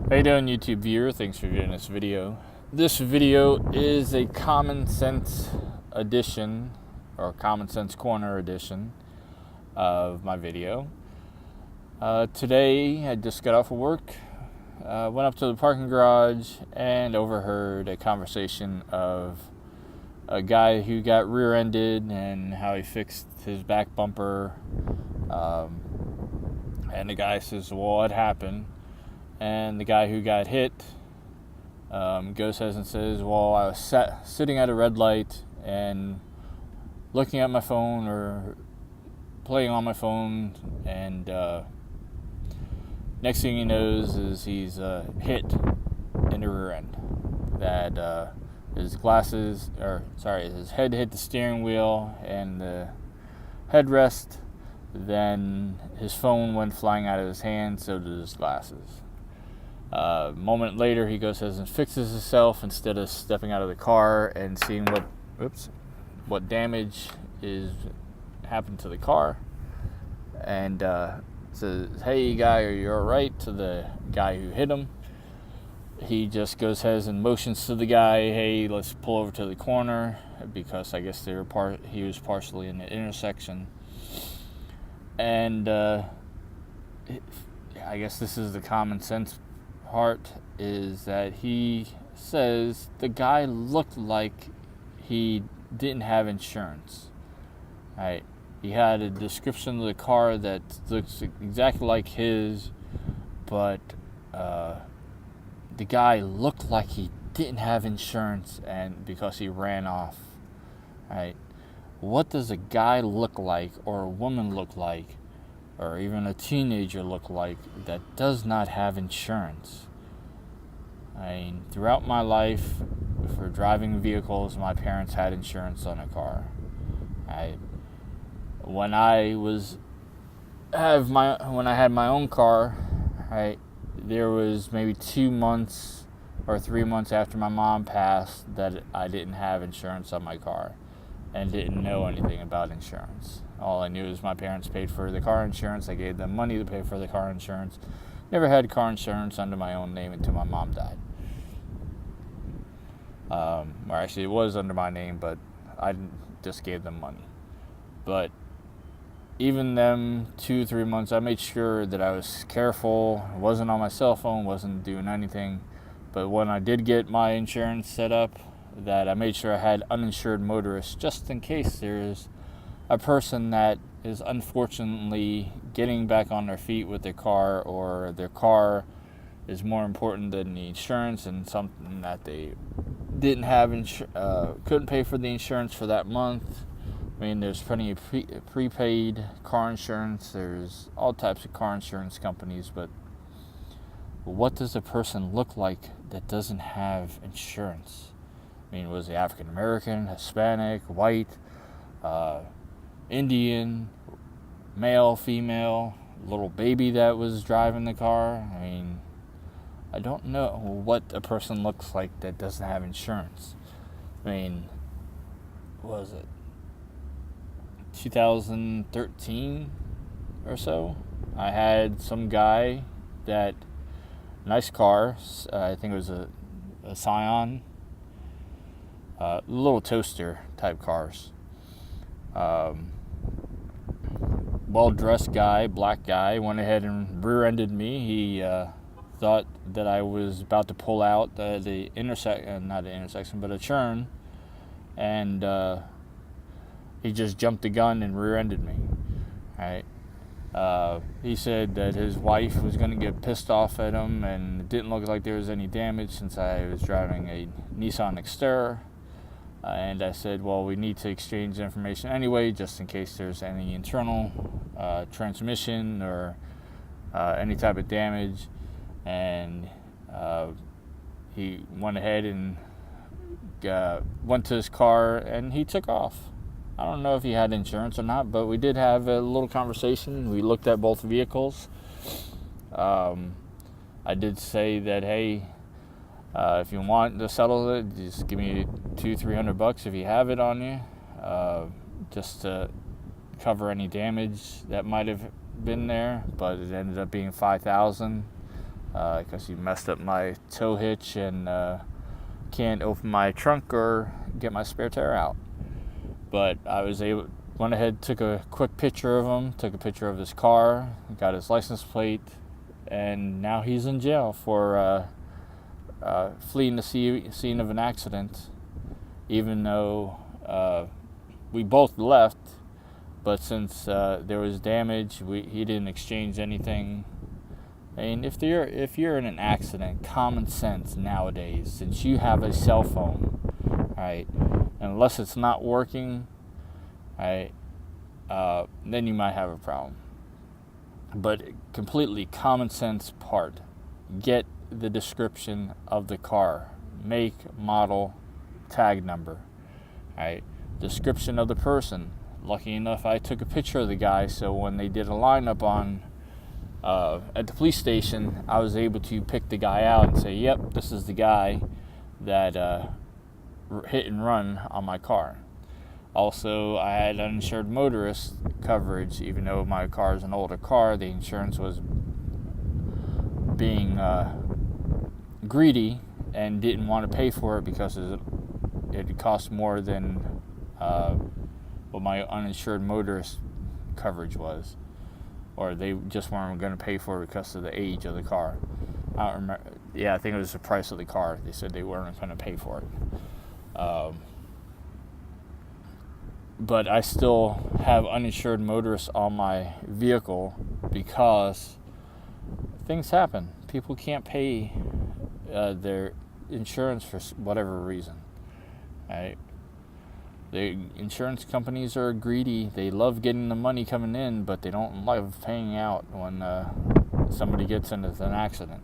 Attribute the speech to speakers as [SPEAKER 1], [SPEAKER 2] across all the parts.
[SPEAKER 1] How you doing, YouTube viewer? Thanks for viewing this video. This video is a common sense edition, or common sense corner edition of my video. Today I just got off of work, went up to the parking garage and overheard a conversation of a guy who got rear-ended and how he fixed his back bumper. And the guy says, well, what happened? And the guy who got hit goes ahead and says, well, I was sitting at a red light and looking at my phone or playing on my phone, and next thing he knows is he's hit in the rear end. That his head hit the steering wheel and the headrest. Then his phone went flying out of his hand, so did his glasses. A moment later, he goes and fixes himself instead of stepping out of the car and seeing what damage is happened to the car, and says, "Hey, guy, are you all right?" to the guy who hit him. He just goes ahead and motions to the guy, "Hey, let's pull over to the corner," because I guess he was partially in the intersection, and I guess this is the common sense part, is that he says the guy looked like he didn't have insurance. Right? He had a description of the car that looks exactly like his, but the guy looked like he didn't have insurance, and because he ran off. Right? What does a guy look like, or a woman look like, or even a teenager look like that does not have insurance? I mean, throughout my life, for driving vehicles, my parents had insurance on a car. When I had my own car, there was maybe 2 months or 3 months after my mom passed that I didn't have insurance on my car and didn't know anything about insurance. All I knew is my parents paid for the car insurance. I gave them money to pay for the car insurance. Never had car insurance under my own name until my mom died. Or actually, it was under my name, but I just gave them money. But even them 2-3 months, I made sure that I was careful, wasn't on my cell phone, wasn't doing anything. But when I did get my insurance set up, that I made sure I had uninsured motorists, just in case there's a person that is unfortunately getting back on their feet with their car, or their car is more important than the insurance, and something that they didn't have couldn't pay for the insurance for that month. I mean, there's plenty of prepaid car insurance. There's all types of car insurance companies, but what does a person look like that doesn't have insurance? I mean, was he African American, Hispanic, white, Indian, male, female, little baby that was driving the car? I mean, I don't know what a person looks like that doesn't have insurance. I mean, what was it, 2013 or so? I had some guy that, nice car, I think it was a Scion, little toaster type cars. Well-dressed guy, black guy, went ahead and rear-ended me. He thought that I was about to pull out not the intersection, but a turn, and he just jumped the gun and rear-ended me. He said that his wife was going to get pissed off at him, and it didn't look like there was any damage since I was driving a Nissan Xterra. And I said, well, we need to exchange information anyway, just in case there's any internal transmission or any type of damage. And he went ahead and went to his car, and he took off. I don't know if he had insurance or not, but we did have a little conversation. We looked at both vehicles. I did say that, hey, if you want to settle it, just give me $200-300 if you have it on you, just to cover any damage that might have been there. But it ended up being $5,000. because he messed up my tow hitch and can't open my trunk or get my spare tire out. But I went ahead, took a quick picture of him, took a picture of his car, got his license plate, and now he's in jail for fleeing the scene of an accident, even though we both left. But since there was damage, he didn't exchange anything. I mean, if you're in an accident, common sense nowadays, since you have a cell phone, right, unless it's not working, right, then you might have a problem. But completely common sense part, get the description of the car, make, model, tag number, right, description of the person. Lucky enough, I took a picture of the guy, so when they did a lineup at the police station, I was able to pick the guy out and say, yep, this is the guy that hit and run on my car. Also, I had uninsured motorist coverage, even though my car is an older car. The insurance was being greedy and didn't want to pay for it because it cost more than what my uninsured motorist coverage was, or they just weren't going to pay for it because of the age of the car. I don't remember. Yeah, I think it was the price of the car. They said they weren't going to pay for it. But I still have uninsured motorists on my vehicle because things happen. People can't pay their insurance for whatever reason, right? The insurance companies are greedy. They love getting the money coming in, but they don't love paying out when somebody gets into an accident.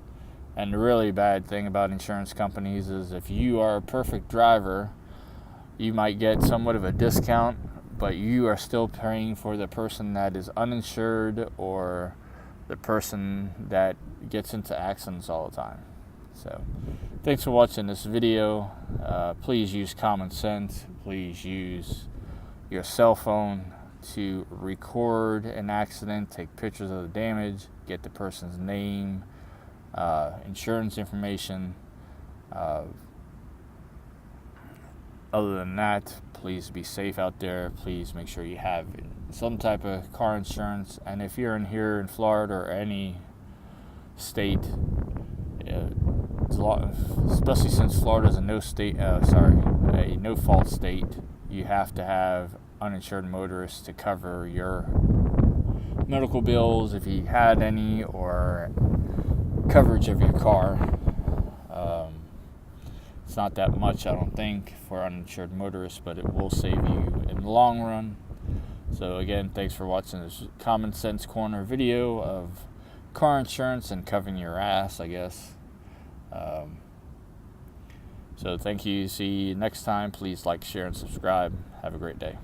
[SPEAKER 1] And the really bad thing about insurance companies is if you are a perfect driver, you might get somewhat of a discount, but you are still paying for the person that is uninsured or the person that gets into accidents all the time. So, thanks for watching this video. Please use common sense. Please use your cell phone to record an accident, take pictures of the damage, get the person's name, insurance information. Other than that, please be safe out there. Please make sure you have some type of car insurance. And if you're in here in Florida or any state, especially since Florida is a no-fault state, you have to have uninsured motorists to cover your medical bills if you had any, or coverage of your car. It's not that much, I don't think, for uninsured motorists, but it will save you in the long run. So again, thanks for watching this Common Sense Corner video of car insurance and covering your ass, I guess. So thank you. See you next time. Please like, share, and subscribe. Have a great day.